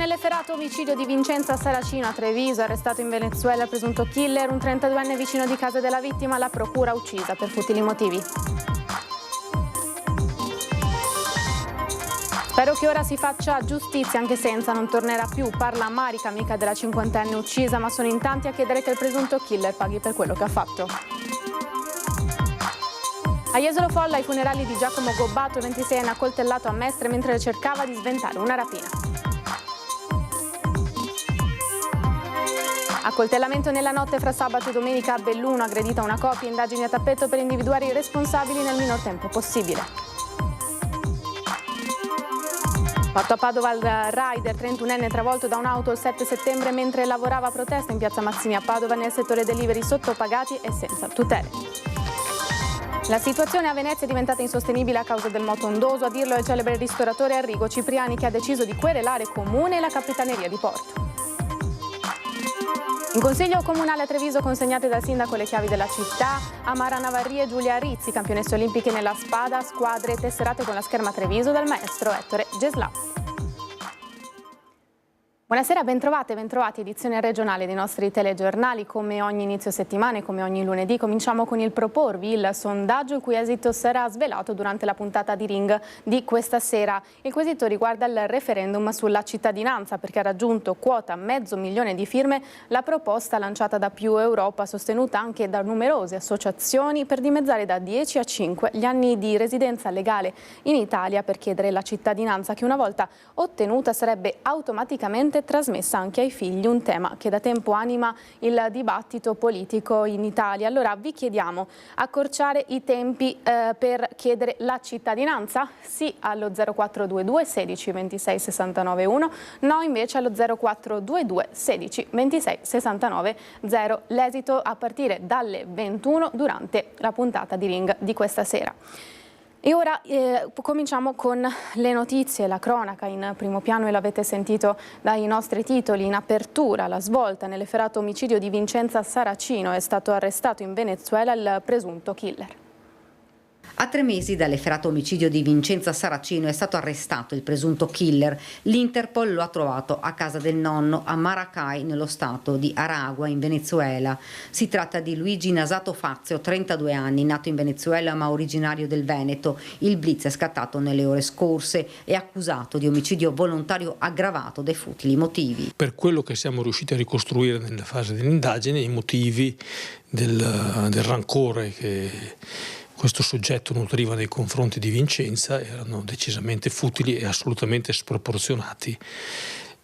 nell'efferato omicidio di Vincenza Saracino a Treviso, arrestato in Venezuela il presunto killer, un 32enne vicino di casa della vittima, la procura uccisa per futili motivi. Spero che ora si faccia giustizia anche senza, non tornerà più, parla Marica, amica della 50enne uccisa, ma sono in tanti a chiedere che il presunto killer paghi per quello che ha fatto. A Jesolo Folla i funerali di Giacomo Gobbato, 26enne accoltellato a Mestre mentre cercava di sventare una rapina. Accoltellamento nella notte fra sabato e domenica a Belluno, aggredita una coppia, indagini a tappeto per individuare i responsabili nel minor tempo possibile. Fatto a Padova il rider 31enne travolto da un'auto il 7 settembre mentre lavorava a protesta in piazza Mazzini a Padova nel settore delivery sottopagati e senza tutele. La situazione a Venezia è diventata insostenibile a causa del moto ondoso, a dirlo è il celebre ristoratore Arrigo Cipriani che ha deciso di querelare Comune e la Capitaneria di Porto. In Consiglio Comunale a Treviso consegnate dal sindaco le chiavi della città a Mara Navarri e Giulia Rizzi, campionesse olimpiche nella spada, squadre tesserate con la scherma Treviso dal maestro Ettore Geslau. Buonasera, bentrovati, edizione regionale dei nostri telegiornali. Come ogni inizio settimana e come ogni lunedì cominciamo con il proporvi il sondaggio il cui esito sarà svelato durante la puntata di Ring di questa sera. Il quesito riguarda il referendum sulla cittadinanza perché ha raggiunto quota 500.000 di firme la proposta lanciata da Più Europa, sostenuta anche da numerose associazioni per dimezzare da 10 a 5 gli anni di residenza legale in Italia per chiedere la cittadinanza che una volta ottenuta sarebbe automaticamente trasmessa anche ai figli, un tema che da tempo anima il dibattito politico in Italia. Allora vi chiediamo: accorciare i tempi per chiedere la cittadinanza? Sì allo 0422 16 26 69 1, no invece allo 0422 16 26 69 0. L'esito a partire dalle 21 durante la puntata di Ring di questa sera. E ora cominciamo con le notizie, la cronaca in primo piano e l'avete sentito dai nostri titoli. In apertura, la svolta nell'efferato omicidio di Vincenza Saracino, è stato arrestato in Venezuela il presunto killer. A 3 mesi dall'efferato omicidio di Vincenza Saracino è stato arrestato il presunto killer. L'Interpol lo ha trovato a casa del nonno a Maracay, nello stato di Aragua, in Venezuela. Si tratta di Luigi Nasato Fazio, 32 anni, nato in Venezuela ma originario del Veneto. Il blitz è scattato nelle ore scorse e accusato di omicidio volontario aggravato dai futili motivi. Per quello che siamo riusciti a ricostruire nella fase dell'indagine, i motivi del rancore che questo soggetto nutriva nei confronti di Vincenza erano decisamente futili e assolutamente sproporzionati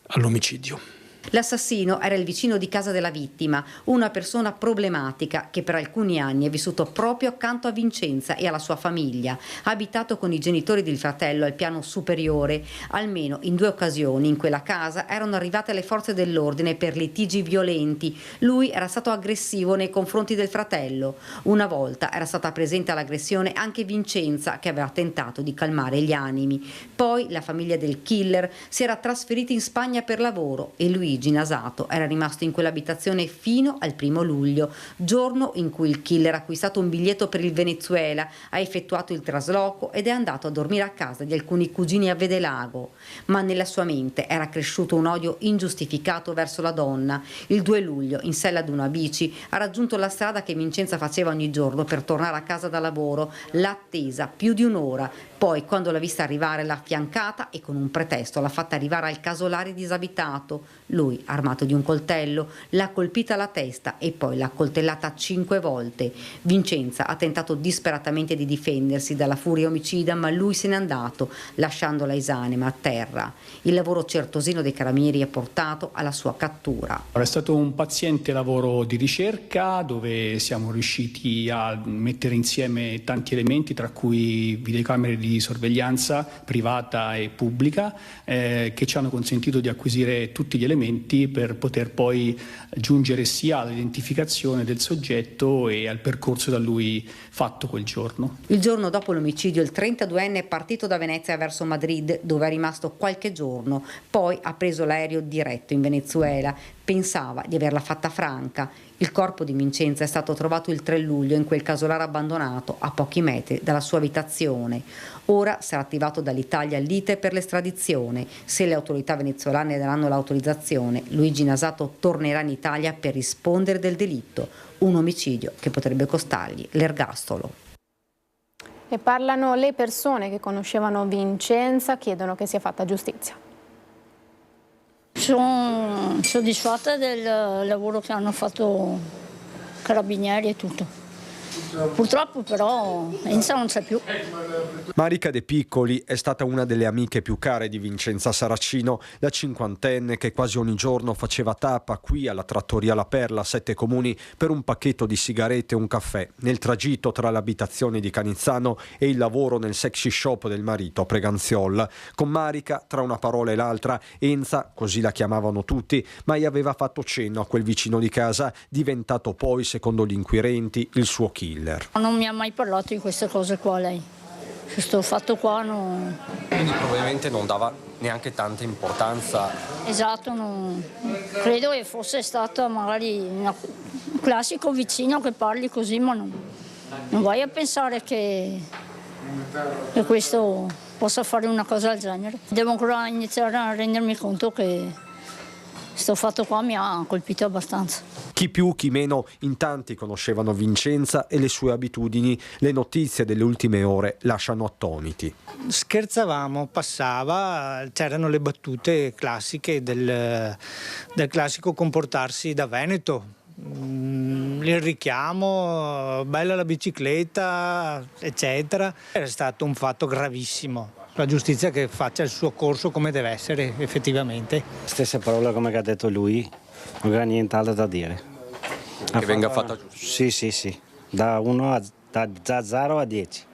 all'omicidio. L'assassino era il vicino di casa della vittima, una persona problematica che per alcuni anni è vissuto proprio accanto a Vincenza e alla sua famiglia. Ha abitato con i genitori del fratello al piano superiore. Almeno in 2 occasioni in quella casa erano arrivate le forze dell'ordine per litigi violenti. Lui era stato aggressivo nei confronti del fratello. Una volta era stata presente all'aggressione anche Vincenza, che aveva tentato di calmare gli animi. Poi la famiglia del killer si era trasferita in Spagna per lavoro e Luigi Nasato era rimasto in quell'abitazione fino al 1° luglio, giorno in cui il killer ha acquistato un biglietto per il Venezuela, ha effettuato il trasloco ed è andato a dormire a casa di alcuni cugini a Vedelago. Ma nella sua mente era cresciuto un odio ingiustificato verso la donna. Il 2 luglio, in sella ad una bici, ha raggiunto la strada che Vincenza faceva ogni giorno per tornare a casa da lavoro. L'ha attesa più di un'ora. Poi, quando l'ha vista arrivare, l'ha affiancata e con un pretesto l'ha fatta arrivare al casolare disabitato. Lui, armato di un coltello, l'ha colpita alla testa e poi l'ha accoltellata 5 volte. Vincenza ha tentato disperatamente di difendersi dalla furia omicida, ma lui se n'è andato, lasciandola esanime a terra. Il lavoro certosino dei carabinieri ha portato alla sua cattura. È stato un paziente lavoro di ricerca dove siamo riusciti a mettere insieme tanti elementi, tra cui videocamere di sorveglianza privata e pubblica che ci hanno consentito di acquisire tutti gli elementi per poter poi giungere sia all'identificazione del soggetto e al percorso da lui fatto quel giorno. Il giorno dopo l'omicidio il 32enne è partito da Venezia verso Madrid, dove è rimasto qualche giorno, poi ha preso l'aereo diretto in Venezuela. Pensava di averla fatta franca. Il corpo di Vincenza è stato trovato il 3 luglio in quel casolare abbandonato a pochi metri dalla sua abitazione. Ora sarà attivato dall'Italia l'iter per l'estradizione. Se le autorità venezuelane daranno l'autorizzazione, Luigi Nasato tornerà in Italia per rispondere del delitto, un omicidio che potrebbe costargli l'ergastolo. E parlano le persone che conoscevano Vincenza, chiedono che sia fatta giustizia. Sono soddisfatta del lavoro che hanno fatto carabinieri e tutto. Purtroppo però Enza non c'è più. Marica De Piccoli è stata una delle amiche più care di Vincenza Saracino, la cinquantenne che quasi ogni giorno faceva tappa qui alla trattoria La Perla, 7 Comuni, per un pacchetto di sigarette e un caffè, nel tragitto tra l'abitazione di Canizzano e il lavoro nel sexy shop del marito a Preganziol. Con Marica, tra una parola e l'altra, Enza, così la chiamavano tutti, mai aveva fatto cenno a quel vicino di casa, diventato poi, secondo gli inquirenti, il suo killer. Non mi ha mai parlato di queste cose qua lei. Questo fatto qua non... Quindi probabilmente non dava neanche tanta importanza. Esatto, non... credo che fosse stata magari un classico vicino che parli così, ma non vai a pensare che questo possa fare una cosa del genere. Devo ancora iniziare a rendermi conto che questo fatto qua mi ha colpito abbastanza. Chi più, chi meno, in tanti conoscevano Vincenza e le sue abitudini. Le notizie delle ultime ore lasciano attoniti. Scherzavamo, passava, c'erano le battute classiche del classico comportarsi da veneto. Il richiamo, bella la bicicletta, eccetera. È stato un fatto gravissimo. La giustizia che faccia il suo corso come deve essere effettivamente. Stessa parola come ha detto lui, non aveva nient'altro da dire. Che venga fatta giustizia. Sì, da 0 a 10.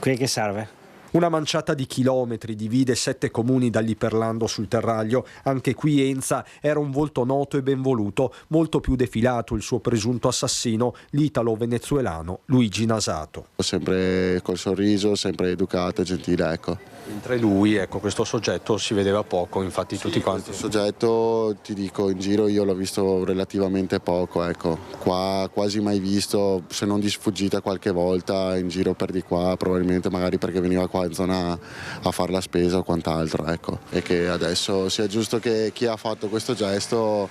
Qui che serve? Una manciata di chilometri divide 7 comuni dall'Iperlando sul Terraglio. Anche qui Enza era un volto noto e ben voluto, molto più defilato il suo presunto assassino, l'italo-venezuelano Luigi Nasato. Sempre col sorriso, sempre educato e gentile, ecco. Mentre lui, ecco, questo soggetto si vedeva poco, infatti tutti quanti. Questo soggetto, ti dico, in giro io l'ho visto relativamente poco, ecco. Qua quasi mai visto, se non di sfuggita qualche volta, in giro per di qua, probabilmente magari perché veniva qua in zona a fare la spesa o quant'altro, ecco. E che adesso sia giusto che chi ha fatto questo gesto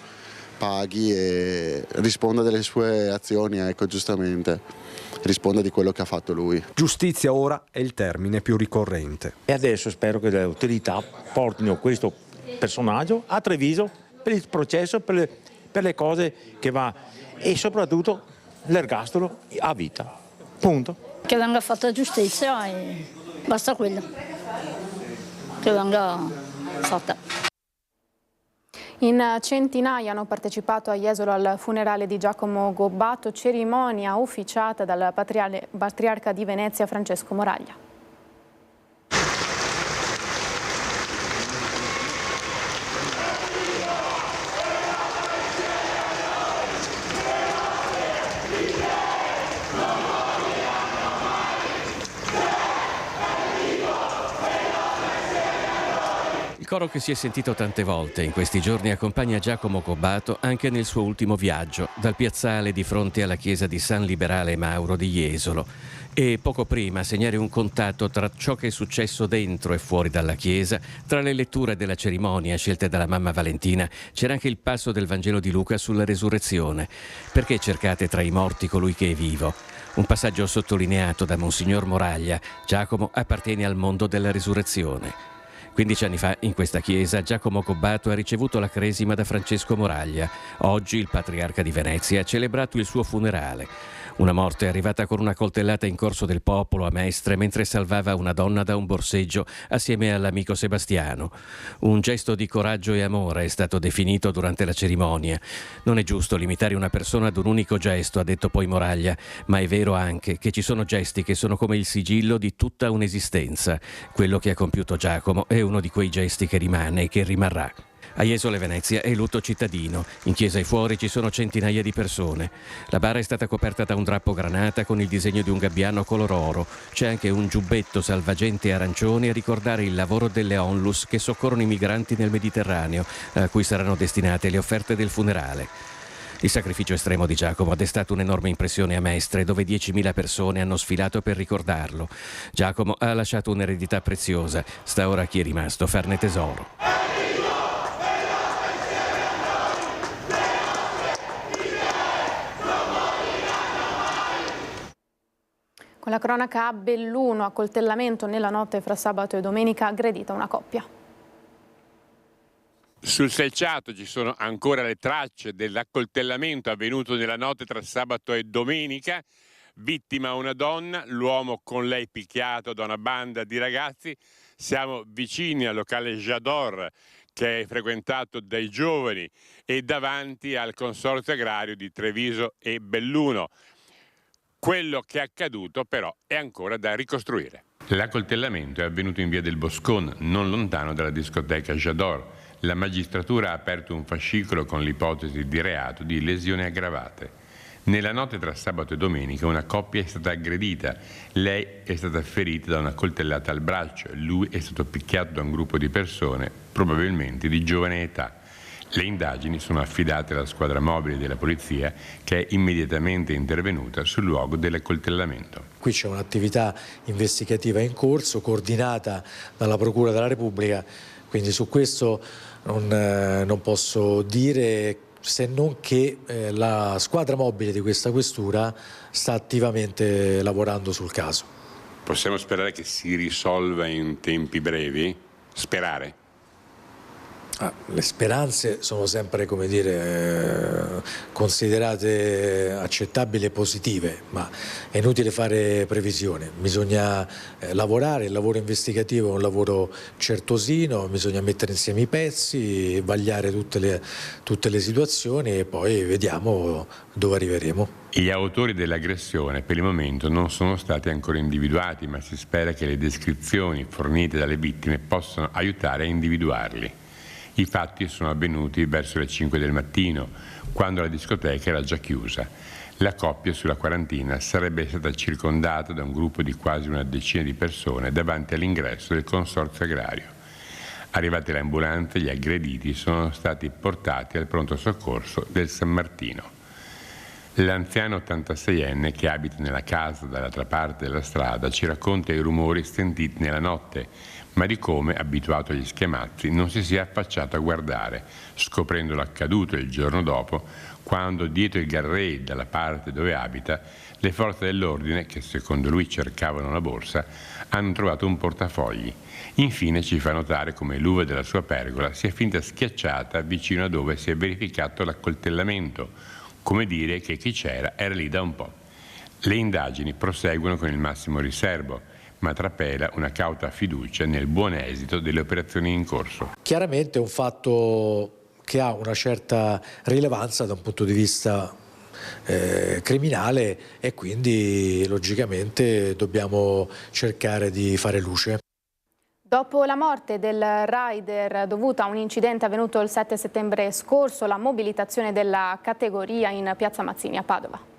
paghi e risponda delle sue azioni, ecco, giustamente. Risponda di quello che ha fatto lui. Giustizia ora è il termine più ricorrente. E adesso spero che le autorità portino questo personaggio a Treviso per il processo, per le cose che va, e soprattutto l'ergastolo a vita. Punto. Che venga fatta giustizia e basta quello. Che venga fatta. In centinaia hanno partecipato a Jesolo al funerale di Giacomo Gobbato, cerimonia ufficiata dal patriarca di Venezia Francesco Moraglia. Il coro che si è sentito tante volte in questi giorni accompagna Giacomo Gobbato anche nel suo ultimo viaggio, dal piazzale di fronte alla chiesa di San Liberale Mauro di Jesolo, e poco prima segnare un contatto tra ciò che è successo dentro e fuori dalla chiesa. Tra le letture della cerimonia scelte dalla mamma Valentina c'era anche il passo del Vangelo di Luca sulla resurrezione. Perché cercate tra i morti colui che è vivo? Un passaggio sottolineato da Monsignor Moraglia. Giacomo appartiene al mondo della risurrezione. 15 anni fa, in questa chiesa, Giacomo Gobbato ha ricevuto la cresima da Francesco Moraglia. Oggi il patriarca di Venezia ha celebrato il suo funerale. Una morte arrivata con una coltellata in Corso del Popolo a Mestre mentre salvava una donna da un borseggio assieme all'amico Sebastiano. Un gesto di coraggio e amore è stato definito durante la cerimonia. Non è giusto limitare una persona ad un unico gesto, ha detto poi Moraglia, ma è vero anche che ci sono gesti che sono come il sigillo di tutta un'esistenza. Quello che ha compiuto Giacomo è uno di quei gesti che rimane e che rimarrà. A Jesolo e Venezia è lutto cittadino. In chiesa e fuori ci sono centinaia di persone. La bara è stata coperta da un drappo granata con il disegno di un gabbiano color oro. C'è anche un giubbetto salvagente arancione a ricordare il lavoro delle onlus che soccorrono i migranti nel Mediterraneo, a cui saranno destinate le offerte del funerale. Il sacrificio estremo di Giacomo ha destato un'enorme impressione a Mestre, dove 10.000 persone hanno sfilato per ricordarlo. Giacomo ha lasciato un'eredità preziosa. Sta ora a chi è rimasto farne tesoro. Con la cronaca a Belluno, accoltellamento nella notte fra sabato e domenica, aggredita una coppia. Sul selciato ci sono ancora le tracce dell'accoltellamento avvenuto nella notte tra sabato e domenica. Vittima una donna, l'uomo con lei picchiato da una banda di ragazzi. Siamo vicini al locale Jador, che è frequentato dai giovani, e davanti al consorzio agrario di Treviso e Belluno. Quello che è accaduto però è ancora da ricostruire. L'accoltellamento è avvenuto in via del Boscon, non lontano dalla discoteca Jador. La magistratura ha aperto un fascicolo con l'ipotesi di reato di lesioni aggravate. Nella notte tra sabato e domenica una coppia è stata aggredita. Lei è stata ferita da una coltellata al braccio, lui è stato picchiato da un gruppo di persone, probabilmente di giovane età. Le indagini sono affidate alla squadra mobile della polizia, che è immediatamente intervenuta sul luogo dell'accoltellamento. Qui c'è un'attività investigativa in corso, coordinata dalla Procura della Repubblica, quindi su questo non posso dire, se non che la squadra mobile di questa questura sta attivamente lavorando sul caso. Possiamo sperare che si risolva in tempi brevi? Sperare? Le speranze sono sempre, come dire, considerate accettabili e positive, ma è inutile fare previsione. Bisogna lavorare, il lavoro investigativo è un lavoro certosino, bisogna mettere insieme i pezzi, vagliare tutte le situazioni e poi vediamo dove arriveremo. Gli autori dell'aggressione per il momento non sono stati ancora individuati, ma si spera che le descrizioni fornite dalle vittime possano aiutare a individuarli. I fatti sono avvenuti verso le 5 del mattino, quando la discoteca era già chiusa. La coppia sulla quarantina sarebbe stata circondata da un gruppo di quasi una decina di persone davanti all'ingresso del consorzio agrario. Arrivate le ambulanze, gli aggrediti sono stati portati al pronto soccorso del San Martino. L'anziano 86enne che abita nella casa dall'altra parte della strada ci racconta i rumori sentiti nella notte, ma di come, abituato agli schiamazzi, non si sia affacciato a guardare, scoprendo l'accaduto il giorno dopo, quando dietro il guardrail dalla parte dove abita, le forze dell'ordine, che secondo lui cercavano una borsa, hanno trovato un portafogli. Infine ci fa notare come l'uva della sua pergola sia finta schiacciata vicino a dove si è verificato l'accoltellamento, come dire che chi c'era era lì da un po'. Le indagini proseguono con il massimo riservo, ma trapela una cauta fiducia nel buon esito delle operazioni in corso. Chiaramente è un fatto che ha una certa rilevanza da un punto di vista criminale e quindi logicamente dobbiamo cercare di fare luce. Dopo la morte del rider dovuta a un incidente avvenuto il 7 settembre scorso, la mobilitazione della categoria in Piazza Mazzini a Padova.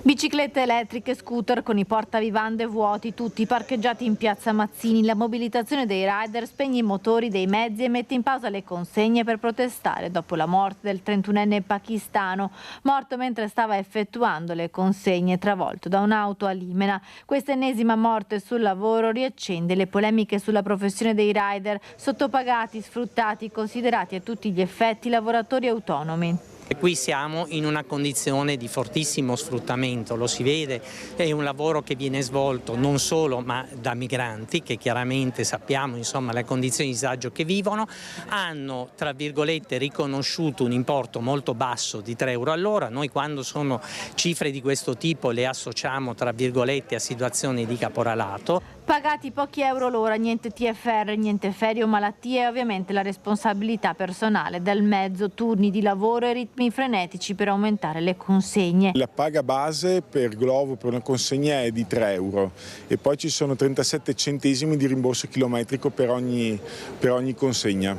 Biciclette elettriche, scooter con i portavivande vuoti, tutti parcheggiati in Piazza Mazzini. La mobilitazione dei rider spegne i motori dei mezzi e mette in pausa le consegne per protestare dopo la morte del 31enne pakistano, morto mentre stava effettuando le consegne, travolto da un'auto a Limena. Questa ennesima morte sul lavoro riaccende le polemiche sulla professione dei rider, sottopagati, sfruttati, considerati a tutti gli effetti lavoratori autonomi. E qui siamo in una condizione di fortissimo sfruttamento, lo si vede, è un lavoro che viene svolto non solo ma da migranti che chiaramente sappiamo insomma le condizioni di disagio che vivono, hanno tra virgolette riconosciuto un importo molto basso di 3 euro all'ora. Noi quando sono cifre di questo tipo le associamo tra virgolette a situazioni di caporalato. Pagati pochi euro l'ora, niente TFR, niente ferie o malattie e ovviamente la responsabilità personale. Dal mezzo turni di lavoro e ritmi frenetici per aumentare le consegne. La paga base per Glovo per una consegna è di 3 euro e poi ci sono 37 centesimi di rimborso chilometrico per ogni consegna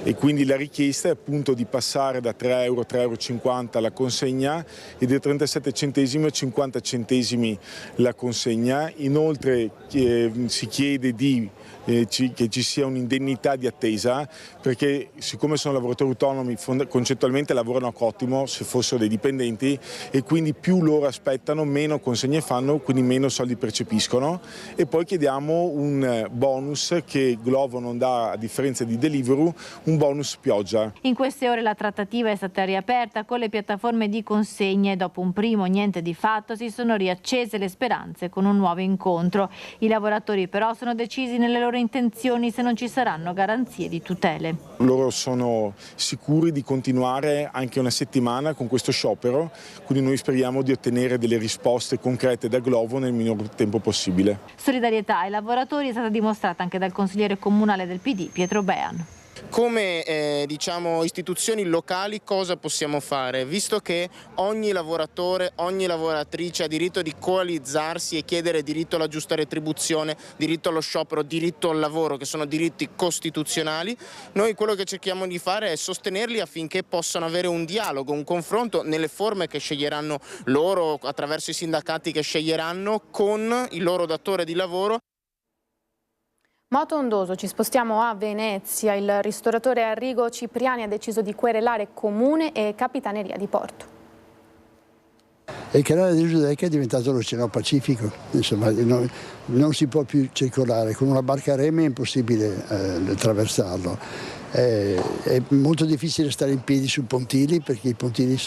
e quindi la richiesta è appunto di passare da 3 euro, 3,50 euro la consegna e da 37 centesimi a 50 centesimi la consegna. Inoltre si chiede che ci sia un'indennità di attesa, perché siccome sono lavoratori autonomi concettualmente lavorano a cottimo se fossero dei dipendenti e quindi più loro aspettano meno consegne fanno, quindi meno soldi percepiscono. E poi chiediamo un bonus che Glovo non dà, a differenza di Deliveroo, un bonus pioggia. In queste ore la trattativa è stata riaperta con le piattaforme di consegne e dopo un primo niente di fatto si sono riaccese le speranze con un nuovo incontro. I lavoratori però sono decisi nelle loro intenzioni se non ci saranno garanzie di tutele. Loro sono sicuri di continuare anche una settimana con questo sciopero, quindi noi speriamo di ottenere delle risposte concrete da Glovo nel minor tempo possibile. Solidarietà ai lavoratori è stata dimostrata anche dal consigliere comunale del PD Pietro Bean. Come istituzioni locali cosa possiamo fare? Visto che ogni lavoratore, ogni lavoratrice ha diritto di coalizzarsi e chiedere diritto alla giusta retribuzione, diritto allo sciopero, diritto al lavoro, che sono diritti costituzionali, noi quello che cerchiamo di fare è sostenerli affinché possano avere un dialogo, un confronto nelle forme che sceglieranno loro, attraverso i sindacati che sceglieranno, con il loro datore di lavoro. Moto ondoso, ci spostiamo a Venezia. Il ristoratore Arrigo Cipriani ha deciso di querelare comune e capitaneria di porto. Il canale del Giudecca è diventato l'Oceano Pacifico, insomma non si può più circolare, con una barca a remi è impossibile attraversarlo. È molto difficile stare in piedi sui pontili perché i pontili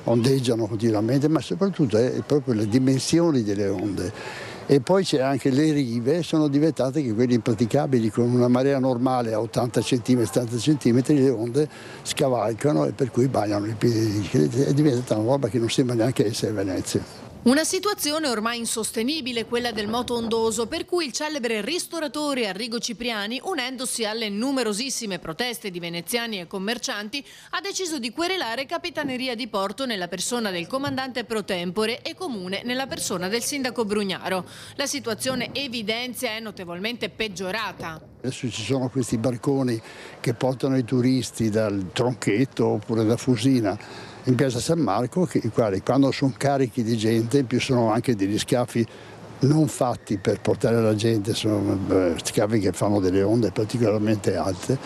ondeggiano continuamente, ma soprattutto è proprio le dimensioni delle onde. E poi c'è anche le rive, sono diventate che quelle impraticabili, con una marea normale a 80 cm, 70 cm le onde scavalcano e per cui bagnano i piedi, è diventata una roba che non sembra neanche essere Venezia. Una situazione ormai insostenibile, quella del moto ondoso, per cui il celebre ristoratore Arrigo Cipriani, unendosi alle numerosissime proteste di veneziani e commercianti, ha deciso di querelare Capitaneria di Porto nella persona del comandante pro tempore e comune nella persona del sindaco Brugnaro. La situazione, evidenzia, è notevolmente peggiorata. Adesso ci sono questi barconi che portano i turisti dal Tronchetto oppure da Fusina in piazza San Marco, che quando sono carichi di gente, in più sono anche degli scafi non fatti per portare la gente, sono scafi che fanno delle onde particolarmente alte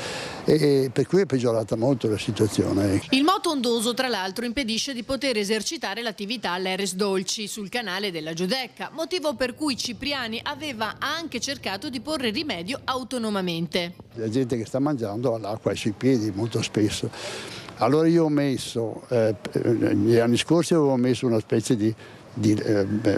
e per cui è peggiorata molto la situazione. Il moto ondoso tra l'altro impedisce di poter esercitare l'attività all'Eres Dolci sul canale della Giudecca, motivo per cui Cipriani aveva anche cercato di porre rimedio autonomamente. La gente che sta mangiando ha l'acqua sui piedi molto spesso. Allora io ho messo, negli anni scorsi avevo messo una specie di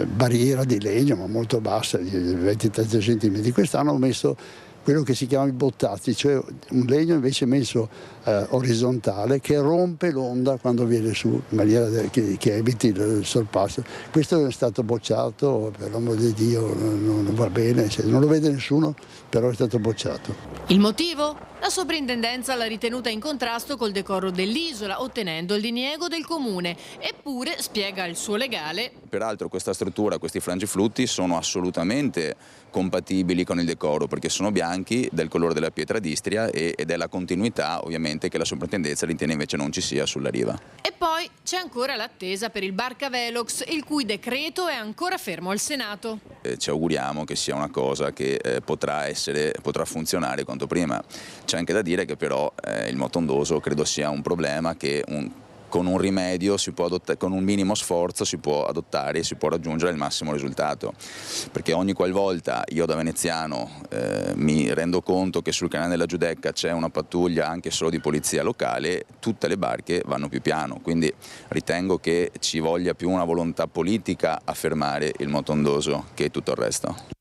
barriera di legno, ma molto bassa, di 20-30 cm. Quest'anno ho messo quello che si chiama i bottazzi, cioè un legno invece messo orizzontale che rompe l'onda quando viene su, in maniera che eviti il sorpasso. Questo è stato bocciato, per l'amor di Dio, non va bene, cioè, non lo vede nessuno, però è stato bocciato. Il motivo? La soprintendenza l'ha ritenuta in contrasto col decoro dell'isola, ottenendo il diniego del comune. Eppure, spiega il suo legale, peraltro questa struttura, questi frangiflutti sono assolutamente compatibili con il decoro perché sono bianchi, del colore della pietra d'Istria ed è la continuità ovviamente che la soprintendenza ritiene invece non ci sia sulla riva. E poi c'è ancora l'attesa per il Barca Velox, il cui decreto è ancora fermo al Senato. Ci auguriamo che sia una cosa che potrà funzionare quanto prima. C'è anche da dire che però il moto ondoso credo sia un problema che con un rimedio con un minimo sforzo si può adottare e si può raggiungere il massimo risultato, perché ogni qualvolta io da veneziano mi rendo conto che sul canale della Giudecca c'è una pattuglia anche solo di polizia locale, tutte le barche vanno più piano, quindi ritengo che ci voglia più una volontà politica a fermare il moto ondoso che tutto il resto.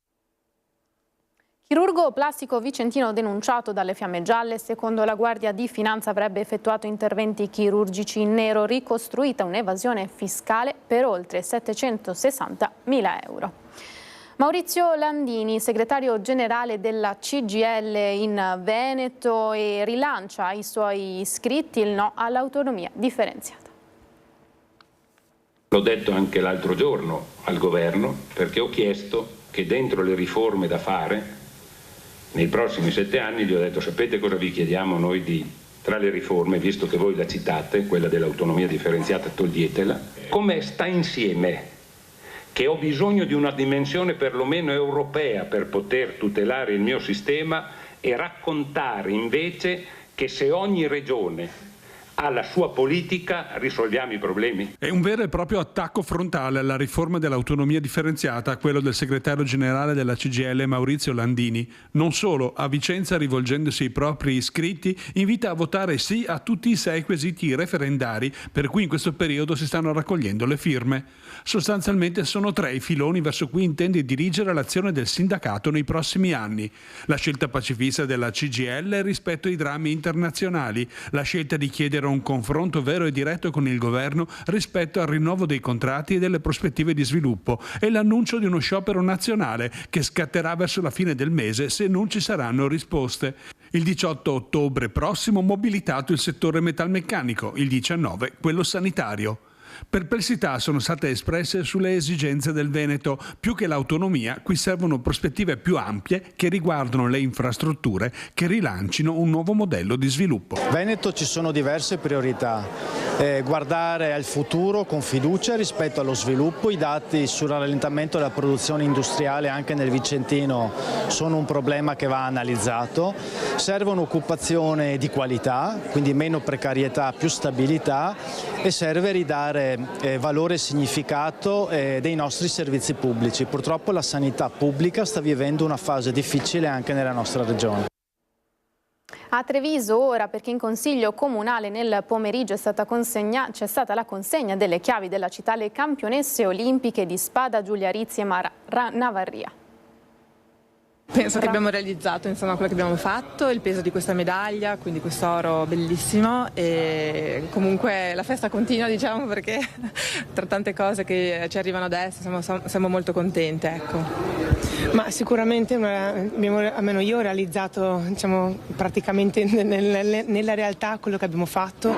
Chirurgo plastico vicentino denunciato dalle Fiamme Gialle, secondo la Guardia di Finanza avrebbe effettuato interventi chirurgici in nero, ricostruita un'evasione fiscale per oltre 760.000 euro. Maurizio Landini, segretario generale della CGIL in Veneto, e rilancia ai suoi iscritti il no all'autonomia differenziata. L'ho detto anche l'altro giorno al governo, perché ho chiesto che dentro le riforme da fare nei prossimi 7 anni, gli ho detto: sapete cosa vi chiediamo noi tra le riforme, visto che voi la citate, quella dell'autonomia differenziata, toglietela, come sta insieme, che ho bisogno di una dimensione perlomeno europea per poter tutelare il mio sistema, e raccontare invece che se ogni regione ha la sua politica risolviamo i problemi. È un vero e proprio attacco frontale alla riforma dell'autonomia differenziata, quello del segretario generale della CGIL Maurizio Landini. Non solo, a Vicenza, rivolgendosi ai propri iscritti, invita a votare sì a tutti i 6 quesiti referendari per cui in questo periodo si stanno raccogliendo le firme. Sostanzialmente sono 3 i filoni verso cui intende dirigere l'azione del sindacato nei prossimi anni: la scelta pacifista della CGIL rispetto ai drammi internazionali, la scelta di chiedere un confronto vero e diretto con il governo rispetto al rinnovo dei contratti e delle prospettive di sviluppo, e l'annuncio di uno sciopero nazionale che scatterà verso la fine del mese se non ci saranno risposte. Il 18 ottobre prossimo mobilitato il settore metalmeccanico, il 19 quello sanitario. Perplessità sono state espresse sulle esigenze del Veneto. Più che l'autonomia, qui servono prospettive più ampie che riguardano le infrastrutture, che rilancino un nuovo modello di sviluppo. Veneto ci sono diverse priorità. Guardare al futuro con fiducia rispetto allo sviluppo. I dati sul rallentamento della produzione industriale anche nel Vicentino sono un problema che va analizzato. Serve un'occupazione di qualità, quindi meno precarietà, più stabilità, e serve ridare valore e significato dei nostri servizi pubblici. Purtroppo la sanità pubblica sta vivendo una fase difficile anche nella nostra regione. A Treviso ora, perché in Consiglio Comunale nel pomeriggio c'è stata la consegna delle chiavi della città alle campionesse olimpiche di Spada, Giulia Rizzi e Mara Navarria. Penso che abbiamo realizzato quello che abbiamo fatto, il peso di questa medaglia, quindi quest'oro bellissimo, e comunque la festa continua, diciamo, perché tra tante cose che ci arrivano adesso siamo molto contente, ecco. Ma sicuramente almeno io ho realizzato, diciamo, praticamente nella realtà quello che abbiamo fatto.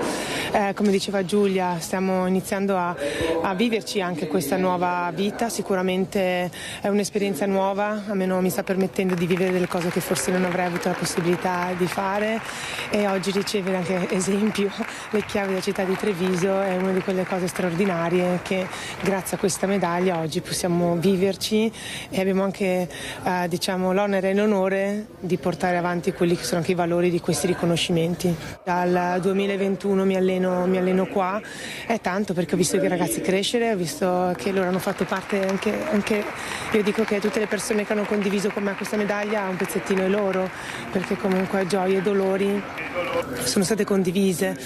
Come diceva Giulia, stiamo iniziando a viverci anche questa nuova vita. Sicuramente è un'esperienza nuova, almeno mi sta permettendo di vivere delle cose che forse non avrei avuto la possibilità di fare, e oggi ricevere anche, esempio, le chiavi della città di Treviso è una di quelle cose straordinarie che grazie a questa medaglia oggi possiamo viverci, e abbiamo anche diciamo, l'onere e l'onore di portare avanti quelli che sono anche i valori di questi riconoscimenti. Dal 2021 mi alleno qua, è tanto perché ho visto i ragazzi crescere, ho visto che loro hanno fatto parte anche io dico che tutte le persone che hanno condiviso con me questa medaglia, un pezzettino è loro, perché comunque gioie e dolori sono state condivise,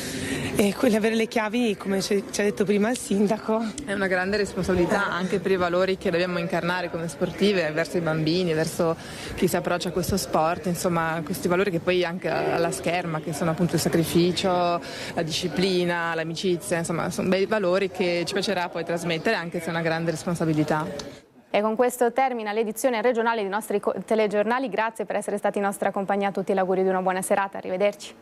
e avere le chiavi, come ci ha detto prima il sindaco, è una grande responsabilità anche per i valori che dobbiamo incarnare come sportive verso i bambini, verso chi si approccia a questo sport, insomma questi valori che poi anche alla scherma, che sono appunto il sacrificio, la disciplina, l'amicizia, insomma sono bei valori che ci piacerà poi trasmettere, anche se è una grande responsabilità. E con questo termina l'edizione regionale dei nostri telegiornali. Grazie per essere stati in nostra compagnia a tutti, l'augurio di una buona serata, arrivederci.